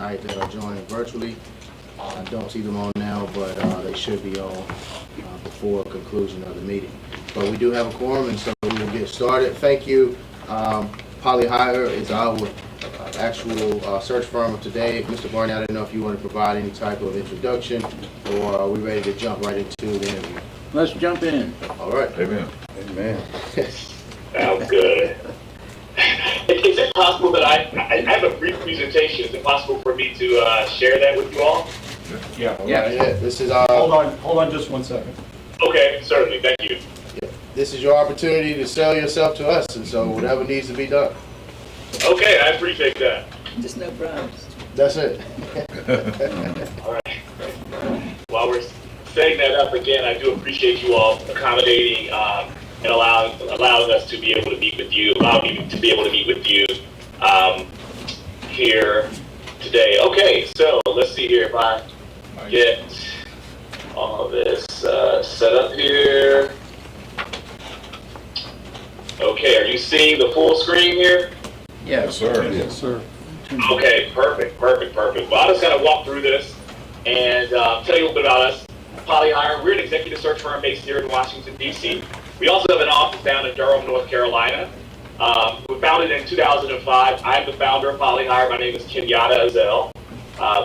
tonight that are joining virtually. I don't see them on now, but they should be on before conclusion of the meeting. But we do have a quorum, and so we will get started. Thank you. Poly Hire is our actual search firm of today. Mr. Barney, I didn't know if you want to provide any type of introduction, or are we ready to jump right into the interview? Let's jump in. All right. Amen. Amen. Sounds good. Is it possible that I have a brief presentation? Is it possible for me to share that with you all? Yeah. Yeah. This is Hold on just 1 second. Okay, certainly. Thank you. this is your opportunity to sell yourself to us, and so whatever needs to be done. Okay, I appreciate that. Just no bribes. That's it. All right. While we're setting that up again, I do appreciate you all accommodating and allowing us to be able to meet with you, allow me to be able to meet with you here today. Okay, so let's see here if I get all of this set up here. Okay, are you seeing the full screen here? Yes, sir. Yes, sir. Okay, perfect. Well, I'm just going to walk through this and tell you a little bit about us. Poly Hire, we're an executive search firm based here in Washington, D.C. We also have an office down in Durham, North Carolina. We were founded in 2005. I'm the founder of Poly Hire. My name is Kenyatta Azell.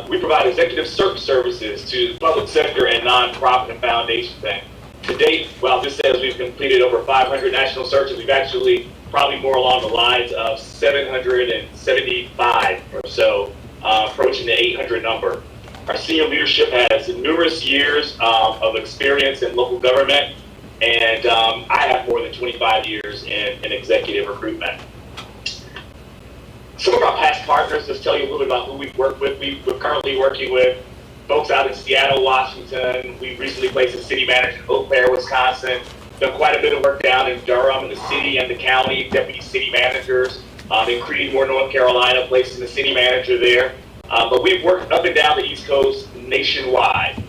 We provide executive search services to the public sector and nonprofit and foundations. And to date, while this says we've completed over 500 national searches, we've actually probably more along the lines of 775 or so, approaching the 800 number. Our senior leadership has numerous years of experience in local government, and I have more than 25 years in executive recruitment. Some of our past partners, just tell you a little bit about who we've worked with. We're currently working with folks out in Seattle, Washington. We recently placed a city manager in Eau Claire, Wisconsin. Done quite a bit of work down in Durham, in the city and the county, deputy city managers. In Creedmoor, North Carolina, placing the city manager there. But we've worked up and down the East Coast nationwide.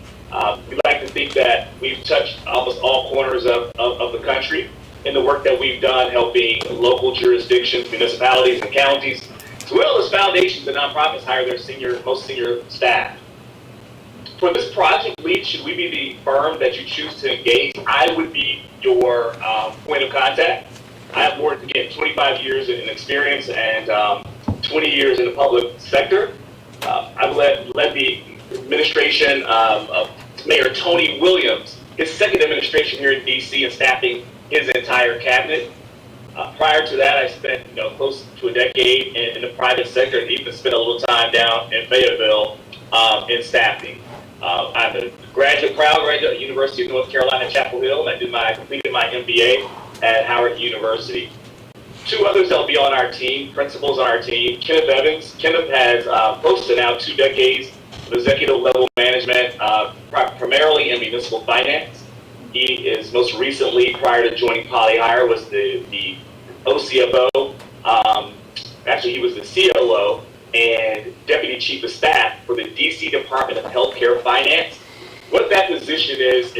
We like to think that we've touched almost all corners of the country in the work that we've done, helping local jurisdictions, municipalities, and counties, as well as foundations and nonprofits hire their most senior staff. For this project lead, should we be the firm that you choose to engage, I would be your point of contact. I have more than 25 years in experience and 20 years in the public sector. I've led the administration of Mayor Tony Williams, his second administration here in D.C. and staffing his entire cabinet. Prior to that, I spent close to a decade in the private sector and even spent a little time down in Fayetteville in staffing. I'm a proud graduate at the University of North Carolina, Chapel Hill, and I completed my MBA at Howard University. Two others that will be on our team, principals on our team, Kenneth Evans. Kenneth has close to now 2 decades of executive level management, primarily in municipal finance. He is most recently, prior to joining Poly Hire, was the OCFO. Actually, he was the COO and Deputy Chief of Staff for the DC Department of Healthcare Finance. What that position is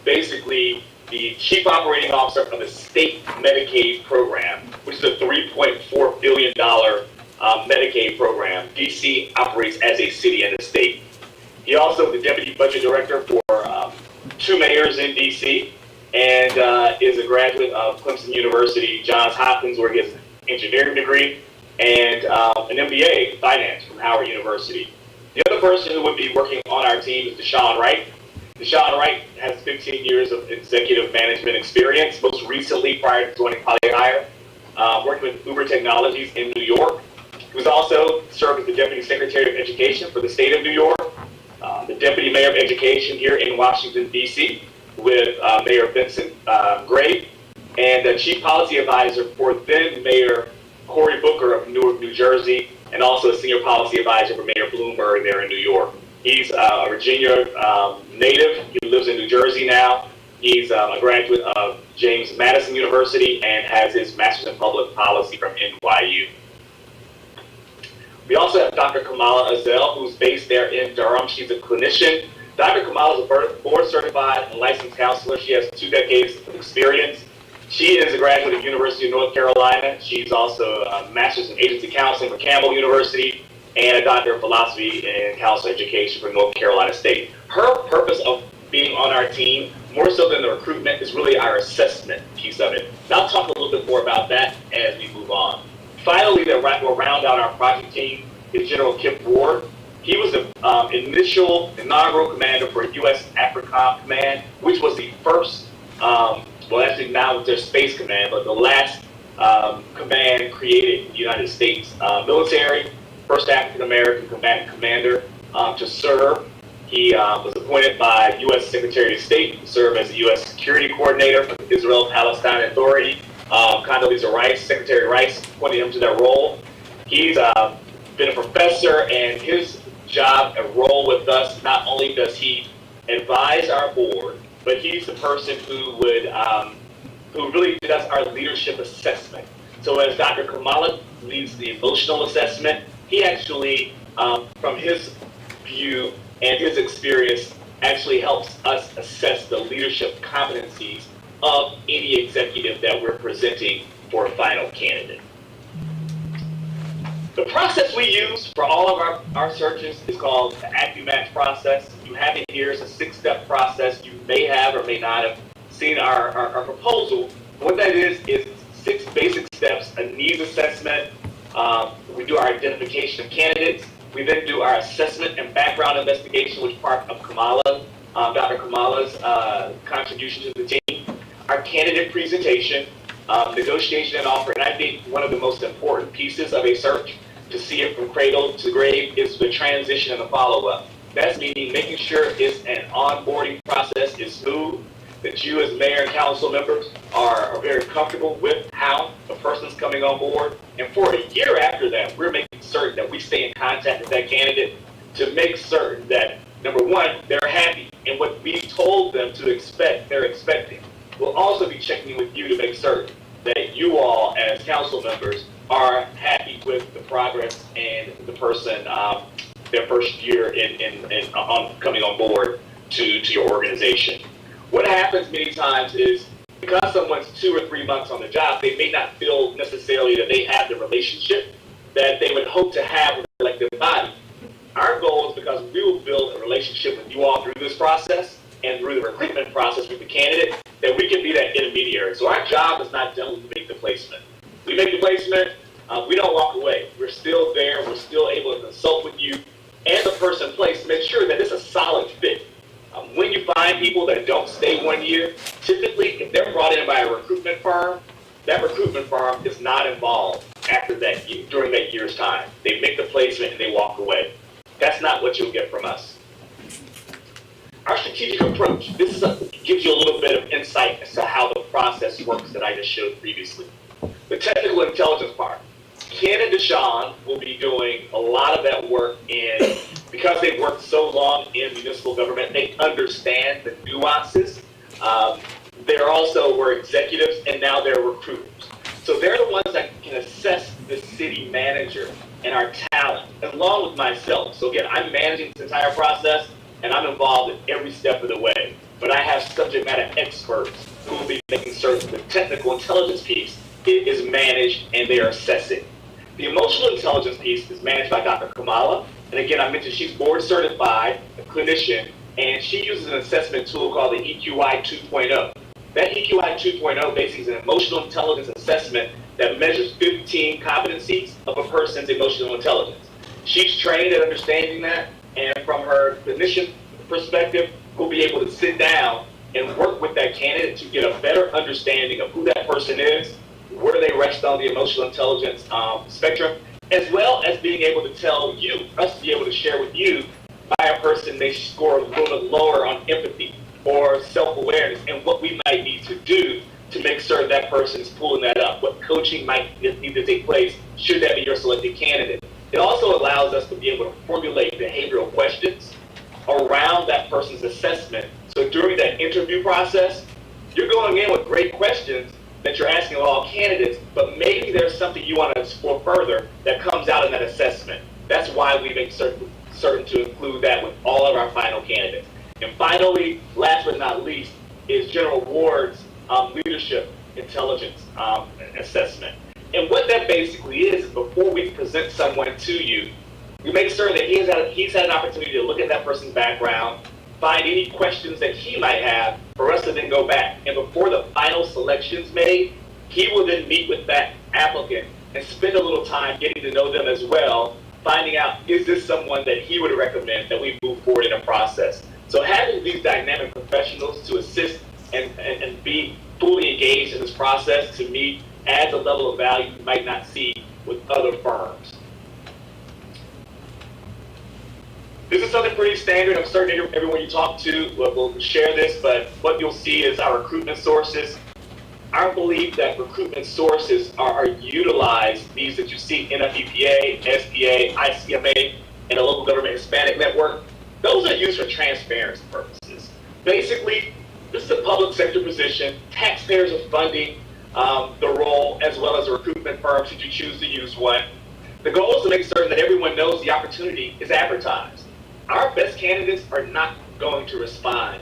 basically the Chief Operating Officer of the State Medicaid Program, which is a $3.4 billion Medicaid program. DC operates as a city and a state. He also is the Deputy Budget Director for 2 mayors in DC and is a graduate of Clemson University, Johns Hopkins, where he has an engineering degree, and an MBA in finance from Howard University. The other person who would be working on our team is Deshaun Wright. Deshaun Wright has 15 years of executive management experience, most recently prior to joining Poly Hire, working with Uber Technologies in New York. He was also served as the Deputy Secretary of Education for the state of New York, the Deputy Mayor of Education here in Washington, D.C. with Mayor Vincent Gray, and the Chief Policy Advisor for then Mayor Cory Booker of Newark, New Jersey, and also a Senior Policy Advisor for Mayor Bloomberg there in New York. He's a Virginia native. He lives in New Jersey now. He's a graduate of James Madison University and has his Master's in Public Policy from NYU. We also have Dr. Kamala Azell, who's based there in Durham. She's a clinician. Dr. Kamala is a board-certified and licensed counselor. She has 2 decades of experience. She is a graduate of University of North Carolina. She's also a master's in agency counseling from Campbell University. and a doctor of philosophy and counselor education from North Carolina State. Her purpose of being on our team, more so than the recruitment, is really our assessment piece of it. And I'll talk a little bit more about that as we move on. Finally, we'll round out our project team is General Kip Ward. He was the inaugural commander for U.S. AFRICOM Command, which was the first, well, actually now it's their Space Command, but the last command created in the United States military, first African-American combatant commander to serve. He was appointed by U.S. Secretary of State to serve as the U.S. Security Coordinator for the Israel-Palestine Authority. Condoleezza Rice, Secretary Rice, appointed him to that role. He's been a professor, and his job and role with us, not only does he advise our board, but he's the person who would who really does our leadership assessment. So as Dr. Kamala leads the emotional assessment, he actually, from his view and his experience, actually helps us assess the leadership competencies of any executive that we're presenting for a final candidate. The process we use for all of our searches is called the AccuMatch process. You have it here. It's a 6-step process. You may have or may not have seen our proposal. What that is 6 basic steps: a needs assessment. We do our identification of candidates. We then do our assessment and background investigation, which is part of Dr. Kamala's contribution to the team. Our candidate presentation, negotiation and offer. And I think one of the most important pieces of a search, to see it from cradle to grave, is the transition and the follow-up. That's meaning making sure it's an onboarding process is smooth, that you as mayor and council members are very comfortable with how the person's coming on board. And for a year after that, we're making certain that we stay in contact with that candidate to make certain that, number one, they're happy and what we told them to expect, they're expecting. We'll also be checking with you to make certain that you all, as council members, are happy with the progress and the person, their first year on coming on board to your organization. What happens many times is, because someone's 2 or 3 months on the job, they may not feel necessarily that they have the relationship that they would hope to have with the elected body. Our goal is, because we will build a relationship with you all through this process and through the recruitment process with the candidate, that we can be that intermediary. So our job is not done when we make the placement. We make the placement, we don't walk away. We're still there. We're still able to consult with you and the person placed to make sure that it's a solid fit. When you find people that don't stay 1 year, typically if they're brought in by a recruitment firm, that recruitment firm is not involved after that year, during that year's time. They make the placement and they walk away. That's not what you'll get from us. Our strategic approach, this gives you a little bit of insight as to how the process works that I just showed previously. The technical intelligence part. Ken and Deshawn will be doing a lot of that work because they've worked so long in municipal government, they understand the nuances. They're also were executives and now they're recruiters. So they're the ones that can assess the city manager and our talent, along with myself. So again, I'm managing this entire process and I'm involved in every step of the way. But I have subject matter experts who will be making certain the technical intelligence piece is managed and they are assessing. The emotional intelligence piece is managed by Dr. Kamala. And again, I mentioned she's board certified, a clinician, and she uses an assessment tool called the EQI 2.0. That EQI 2.0 basically is an emotional intelligence assessment that measures 15 competencies of a person's emotional intelligence. She's trained at understanding that, and from her clinician perspective, we'll be able to sit down and work with that candidate to get a better understanding of who that person is, where they rest on the emotional intelligence spectrum, as well as being able to tell you, us to be able to share with you, by a person may score a little bit lower on empathy or self-awareness, and what we might need to do to make sure that person is pulling that up, what coaching might need to take place should that be your selected candidate. It also allows us to be able to formulate behavioral questions around that person's assessment. So during that interview process, you're going in with great questions that you're asking of all candidates, but maybe there's something you want to explore further that comes out in that assessment. That's why we make certain to include that with all of our final candidates. And finally, last but not least, is General Ward's leadership intelligence assessment. And what that basically is before we present someone to you, We make certain that he's had an opportunity to look at that person's background, find any questions that he might have for us to then go back. And before the final selection's made, he will then meet with that applicant and spend a little time getting to know them as well, finding out, is this someone that he would recommend that we move forward in a process? So having these dynamic professionals to assist and be fully engaged in this process, to me, adds a level of value you might not see with other firms. This is something pretty standard. I'm certain everyone you talk to will share this, but what you'll see is our recruitment sources. Our belief that recruitment sources are utilized, these that you see, NFEPA, SBA, ICMA, and the local government Hispanic network, those are used for transparency purposes. Basically, this is a public sector position. Taxpayers are funding the role, as well as a recruitment firm should you choose to use one. The goal is to make certain that everyone knows the opportunity is advertised. Our best candidates are not going to respond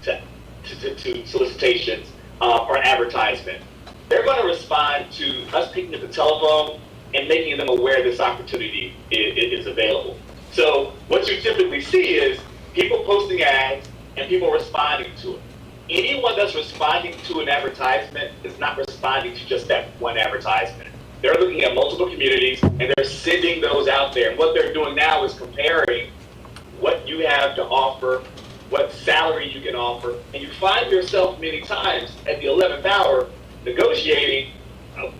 to solicitations or advertisement. They're going to respond to us picking up the telephone and making them aware this opportunity is available. So what you typically see is people posting ads and people responding to it. Anyone that's responding to an advertisement is not responding to just that one advertisement. They're looking at multiple communities and they're sending those out there. And what they're doing now is comparing what you have to offer, what salary you can offer, and you find yourself many times at the 11th hour negotiating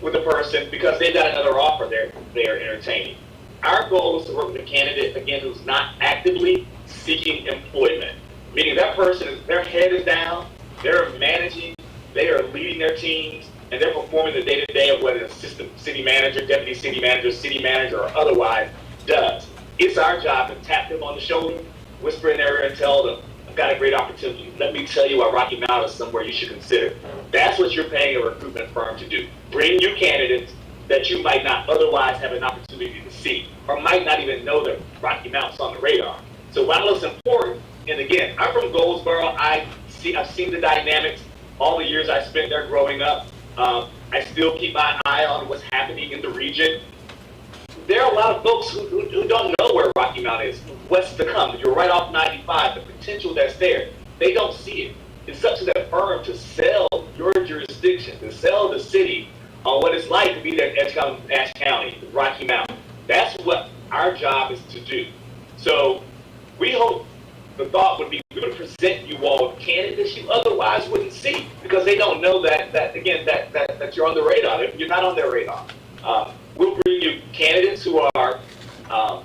with a person because they've got another offer they're entertaining. Our goal is to work with a candidate, again, who's not actively seeking employment, meaning that person, their head is down, they're managing, they are leading their teams, and they're performing the day-to-day of what an assistant city manager, deputy city manager, or otherwise does. It's our job to tap them on the shoulder, whisper in their ear and tell them, I've got a great opportunity. Let me tell you why Rocky Mount is somewhere you should consider. That's what you're paying a recruitment firm to do. Bring you candidates that you might not otherwise have an opportunity to see, or might not even know that Rocky Mount's on the radar. So while it's important, and again, I'm from Goldsboro, I've seen the dynamics all the years I spent there growing up. I still keep my eye on what's happening in the region. There are a lot of folks who don't know where Rocky Mount is, what's to come. You're right off 95, the potential that's there. They don't see it. It's up to that firm to sell your jurisdiction, to sell the city on what it's like to be there in Ash County, Rocky Mount. That's what our job is to do. So we hope the thought would be we would present you all with candidates you otherwise wouldn't see because they don't know that you're on the radar. You're not on their radar. We'll bring you candidates who are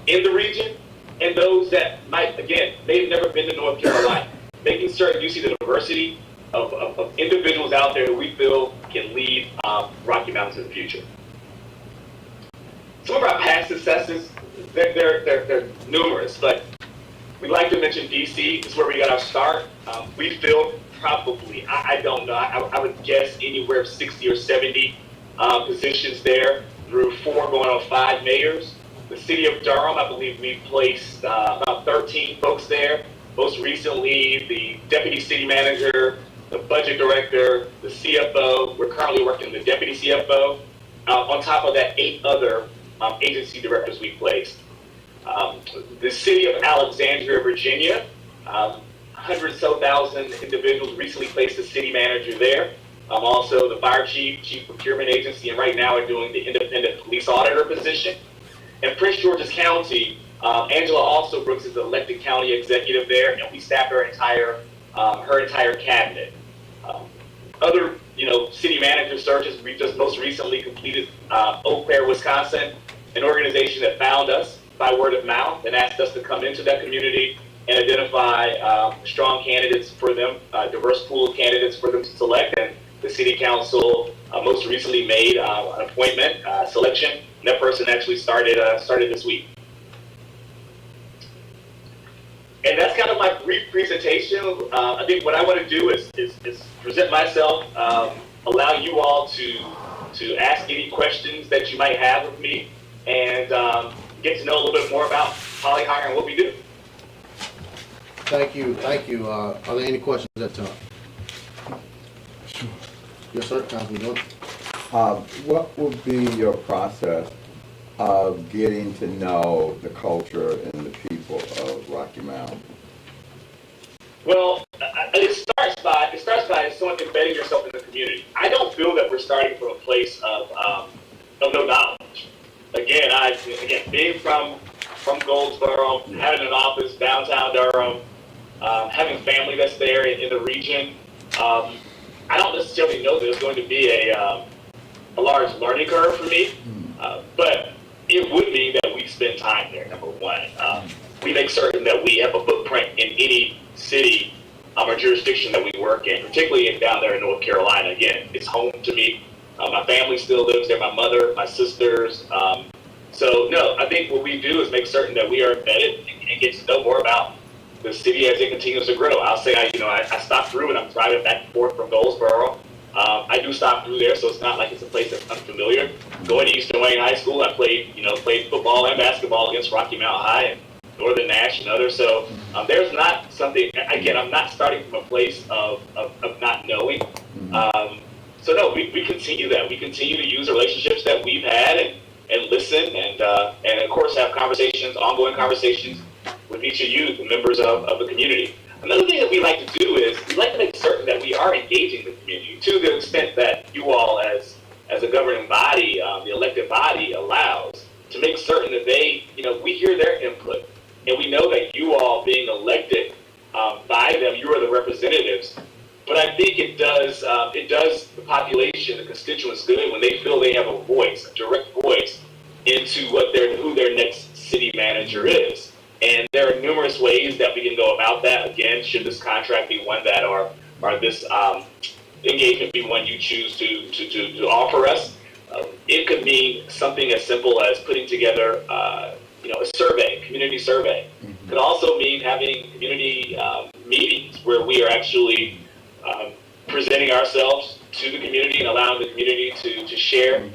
in the region and those that might, again, they've never been to North Carolina. Making certain you see the diversity of individuals out there that we feel can lead Rocky Mountain to the future. Some of our past successes, they're numerous, but we'd like to mention DC. This is where we got our start. We filled probably, I don't know, I would guess anywhere 60 or 70 positions there through 4 going on 5 mayors. The city of Durham, I believe we placed about 13 folks there. Most recently, the deputy city manager, the budget director, the CFO. We're currently working the deputy CFO. On top of that, 8 other agency directors we placed. The city of Alexandria, Virginia, 100,000 individuals recently placed a city manager there. Also the fire chief procurement agency, and right now we're doing the independent police auditor position. In Prince George's County, Angela also Brooks is the elected county executive there, and we staffed her entire cabinet. Other, city manager searches, we just most recently completed Eau Claire, Wisconsin, an organization that found us by word of mouth and asked us to come into that community and identify strong candidates for them, diverse pool of candidates for them to select. And the city council most recently made an appointment selection, and that person actually started this week. And that's kind of my brief presentation. I think what I want to do is present myself, allow you all to ask any questions that you might have with me, and get to know a little bit more about Poly-Hire and what we do. Thank you. Are there any questions at the time? Sure. Yes, sir, Councilman Jones. What would be your process of getting to know the culture and the people of Rocky Mount? Well, it starts by someone embedding yourself in the community. I don't feel that we're starting from a place of no knowledge. Again, being from Goldsboro, having an office downtown Durham, having family that's there in the region, I don't necessarily know that there's going to be a large learning curve for me, but it would mean that we spend time there, number one. We make certain that we have a footprint in any city or jurisdiction that we work in, particularly down there in North Carolina. Again, it's home to me. My family still lives there, my mother, my sisters. So, no, I think what we do is make certain that we are embedded and get to know more about the city as it continues to grow. I'll say, I stop through and I'm driving back and forth from Goldsboro. I do stop through there, so it's not like it's a place that's unfamiliar. Going to Eastern Wayne High School, I played football and basketball against Rocky Mount High and Northern Nash and others. So there's not something, again, I'm not starting from a place of not knowing. So no, we continue that. We continue to use the relationships that we've had and listen and of course have conversations, ongoing conversations with each of you, the members of the community. Another thing that we like to do is we like to make certain that we are engaging the community to the extent that you all as a governing body, the elected body allows, to make certain that we hear their input. And we know that you all being elected by them, you are the representatives. But I think it does the population, the constituents good when they feel they have a voice, a direct voice into who their next city manager is. And there are numerous ways that we can go about that. Again, should this contract be one that or this engagement be one you choose to offer us, it could mean something as simple as putting together a survey, community survey. Mm-hmm. Could also mean having community meetings where we are actually presenting ourselves to the community and allowing the community to share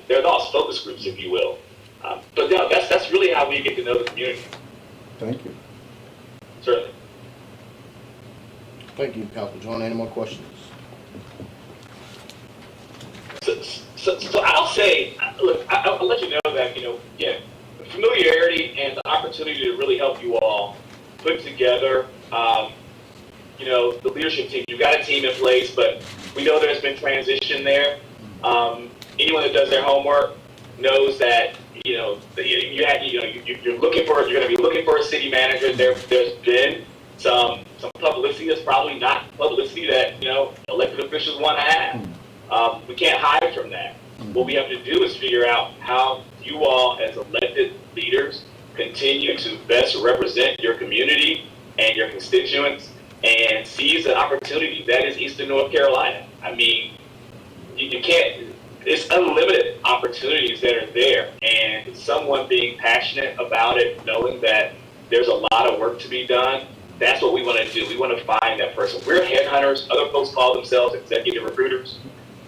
their thoughts, focus groups, if you will. But no, that's really how we get to know the community. Thank you. Certainly. Thank you, Councilman John. Any more questions? So I'll say, look, I'll let you know that, again, the familiarity and the opportunity to really help you all put together, the leadership team. You've got a team in place, but we know there's been transition there. Anyone that does their homework knows that, you're going to be looking for a city manager. There's been some publicity that's probably not publicity that, elected officials want to have. We can't hide from that. What we have to do is figure out how you all as elected leaders continue to best represent your community and your constituents and seize the opportunity that is Eastern North Carolina. I mean, you can't, it's unlimited opportunities that are there, and someone being passionate about it, knowing that there's a lot of work to be done, that's what we want to do. We want to find that person. We're headhunters. Other folks call themselves executive recruiters.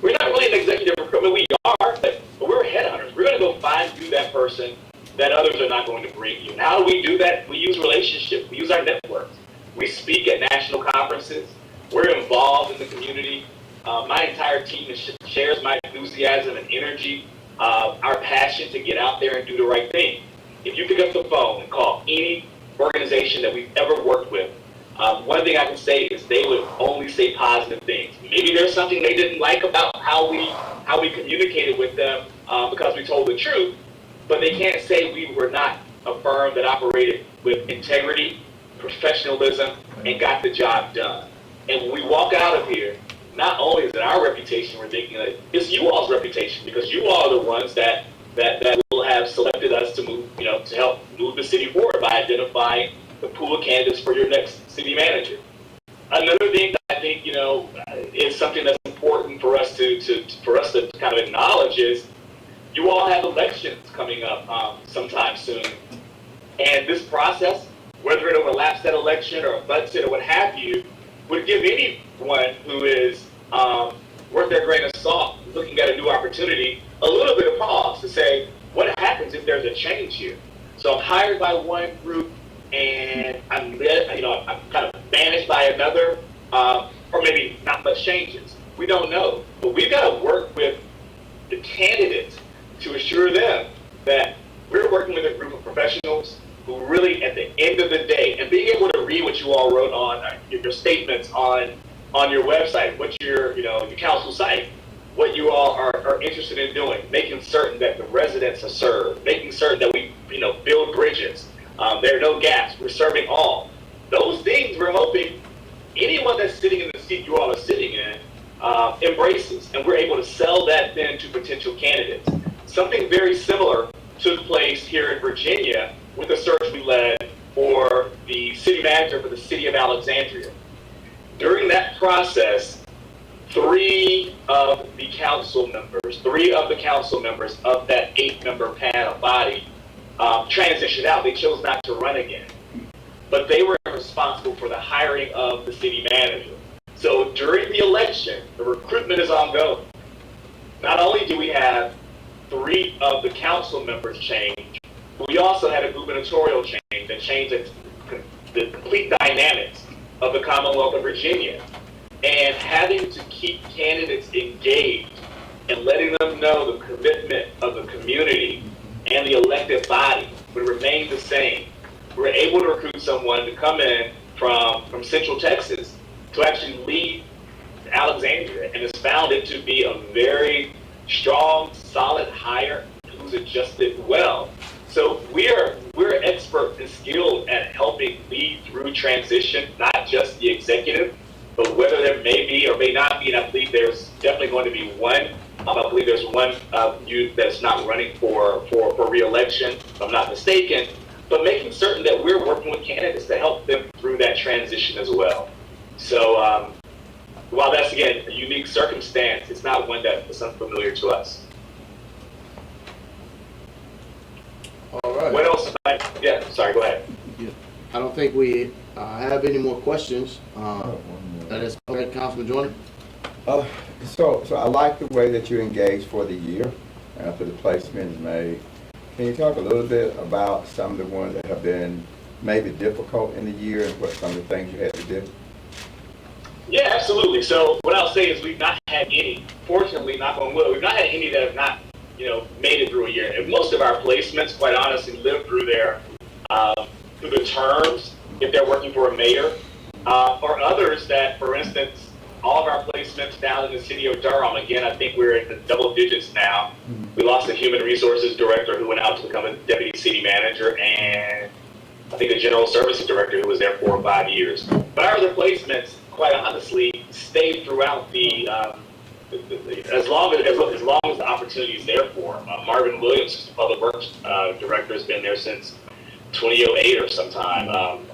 We're not really an executive recruiter. We are, but we're headhunters. We're going to go find you that person that others are not going to bring you. And how do we do that? We use relationships. We use our networks. We speak at national conferences. We're involved in the community. My entire team shares my enthusiasm and energy, our passion to get out there and do the right thing. If you pick up the phone and call any organization that we've ever worked with, one thing I can say is they would only say positive things. Maybe there's something they didn't like about how we communicated with them because we told the truth, but they can't say we were not a firm that operated with integrity, professionalism, and got the job done. And when we walk out of here, not only is it our reputation we're thinking of, it's you all's reputation, because you all are the ones that will have selected us to move, to help move the city forward by identifying the pool of candidates for your next city manager. Another thing that I think, is something that's important for us to kind of acknowledge is you all have elections coming up sometime soon. And this process, whether it overlaps that election or a budget or what have you, would give anyone who is worth their grain of salt, looking at a new opportunity, a little bit of pause to say, what happens if there's a change here? So I'm hired by one group and I'm kind of banished by another, or maybe not much changes. We don't know, but we've got to work with the candidates to assure them that we're working with a group of professionals who really, at the end of the day, and being able to read what you all wrote on your statements on your website, what your council site, what you all are interested in doing, making certain that the residents are served, making certain that we build bridges. There are no gaps. We're serving all. Those things we're hoping anyone that's sitting in the seat you all are sitting in embraces, and we're able to sell that then to potential candidates. Something very similar took place here in Virginia with the search we led for the city manager for the city of Alexandria. During that process, three of the council members of that 8-member panel body transitioned out. They chose not to run again. But they were responsible for the hiring of the city manager. So during the election, the recruitment is ongoing. Not only do we have 3 of the council members change, but we also had a gubernatorial change that changed the complete dynamics of the Commonwealth of Virginia. And having to keep candidates engaged and letting them know the commitment of the community and the elected body would remain the same. We're able to recruit someone to come in from Central Texas to actually lead Alexandria, and has found it to be a very strong, solid hire who's adjusted well. So we're expert and skilled at helping lead through transition, not just the executive, but whether there may be or may not be, and I believe there's definitely going to be one. I believe there's one youth that's not running for re-election, if I'm not mistaken, but making certain that we're working with candidates to help them through that transition as well. So while that's, again, a unique circumstance, it's not one that is unfamiliar to us. All right. What else? Yeah, sorry, go ahead. I don't think we have any more questions. Okay, Councilman Jordan? So I like the way that you engaged for the year after the placement is made. Can you talk a little bit about some of the ones that have been maybe difficult in the year and what some of the things you had to do? Yeah, absolutely. So what I'll say is we've not had any, fortunately, knock on wood, we've not had any that have not, made it through a year. And most of our placements, quite honestly, live through through the terms, if they're working for a mayor, or others that, for instance, all of our placements down in the city of Durham, again, I think we're in the double digits now. We lost a human resources director who went out to become a deputy city manager, and I think a general services director who was there 4 or 5 years. But our other placements, quite honestly, stayed throughout as long as the opportunity is there for them. Marvin Williams, the public works director, has been there since 2008 or sometime,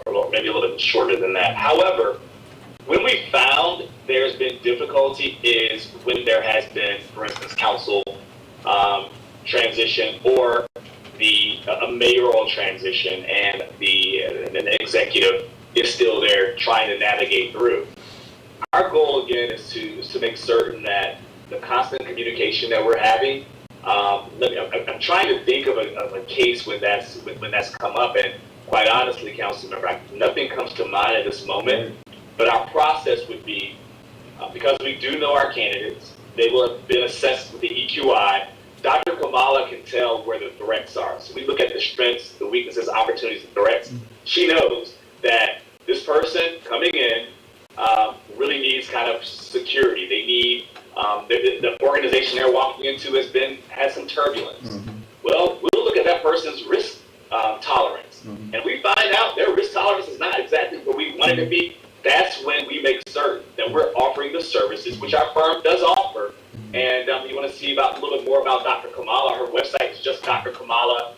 or maybe a little bit shorter than that. However, when we found there's been difficulty is when there has been, for instance, council transition or a mayoral transition, and the executive is still there trying to navigate through. Our goal again is to make certain that the constant communication that we're having. I'm trying to think of a case when that's come up, and quite honestly, Councilmember, nothing comes to mind at this moment. But our process would be, because we do know our candidates, they will have been assessed with the EQI. Dr. Kamala can tell where the threats are. So we look at the strengths, the weaknesses, opportunities, and threats. She knows that this person coming in really needs kind of security. They need, the organization they're walking into has some turbulence. Well, we'll look at that person's risk tolerance. And we find out their risk tolerance is not exactly where we want it to be. That's when we make certain that we're offering the services, which our firm does offer. And you want to see a little bit more about Dr. Kamala, her website is just drkamala.com.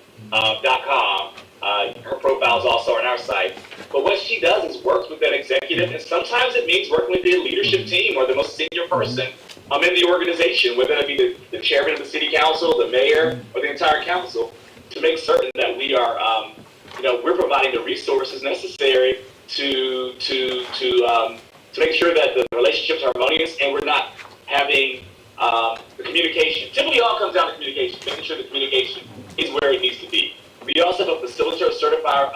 Her profile is also on our site. But what she does is works with that executive, and sometimes it means working with the leadership team or the most senior person in the organization, whether it be the chairman of the city council, the mayor, or the entire council, to make certain that we are, we're providing the resources necessary to make sure that the relationships are harmonious and we're not having the communication. Typically, all comes down to communication, making sure the communication is where it needs to be. We also have a facilitator, a certified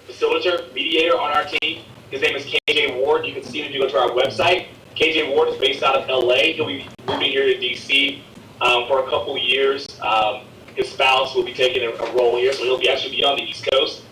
facilitator, mediator on our team. His name is KJ Ward. You can see him if you go to our website. KJ Ward is based out of LA. He'll be moving here to DC for a couple years. his spouse will be taking a role here, so he'll be actually be on the East Coast.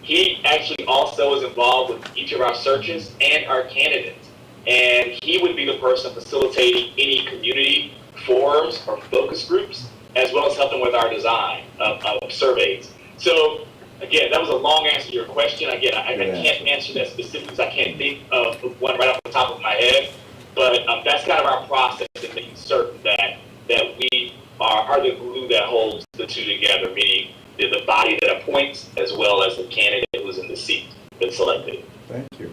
He actually also is involved with each of our searches and our candidates. And he would be the person facilitating any community forums or focus groups, as well as helping with our design of surveys. So, again, that was a long answer to your question. Again, I can't answer that specifically because I can't think of one right off the top of my head. But that's kind of our process in making certain that we are the glue that holds the two together, meaning the body that appoints as well as the candidate who's in the seat been selected. Thank you.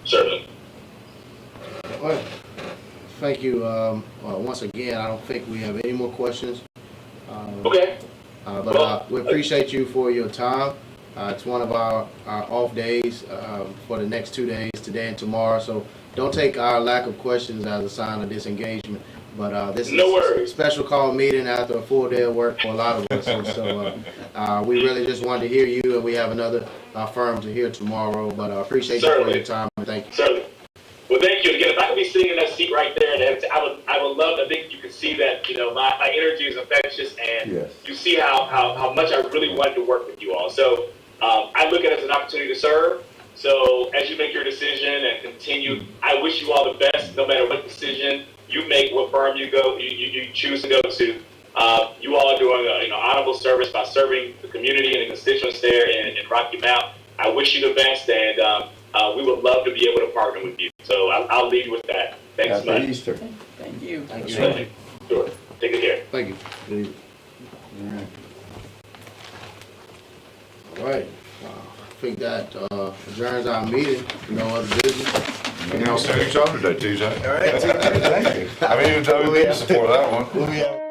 Certainly. Well, thank you. Once again, I don't think we have any more questions. Okay. But we appreciate you for your time. It's one of our off days for the next 2 days, today and tomorrow. So don't take our lack of questions as a sign of disengagement. But this is a special call meeting after a full day of work for a lot of us. And so we really just wanted to hear you, and we have another firm to hear tomorrow. But I appreciate you for your time. Thank you. Certainly. Well, thank you. Again, if I could be sitting in that seat right there, and I would love, I think you can see that, my energy is infectious, and Yes. you see how much I really wanted to work with you all. So I look at it as an opportunity to serve. So as you make your decision and continue, I wish you all the best, no matter what decision you make, what firm you go, you choose to go to. You all are doing an honorable service by serving the community and the constituents there in Rocky Mount. I wish you the best, and we would love to be able to partner with you. So I'll leave you with that. Thanks so Happy much. Easter. Thank you. Thank you. Certainly. Sure. Take good care. Thank you. Good evening. All right. I think that adjourns our meeting. No other business. Anything else to each other today, TJ? All right, thank you. I mean, even though we need to support that one. We'll be out.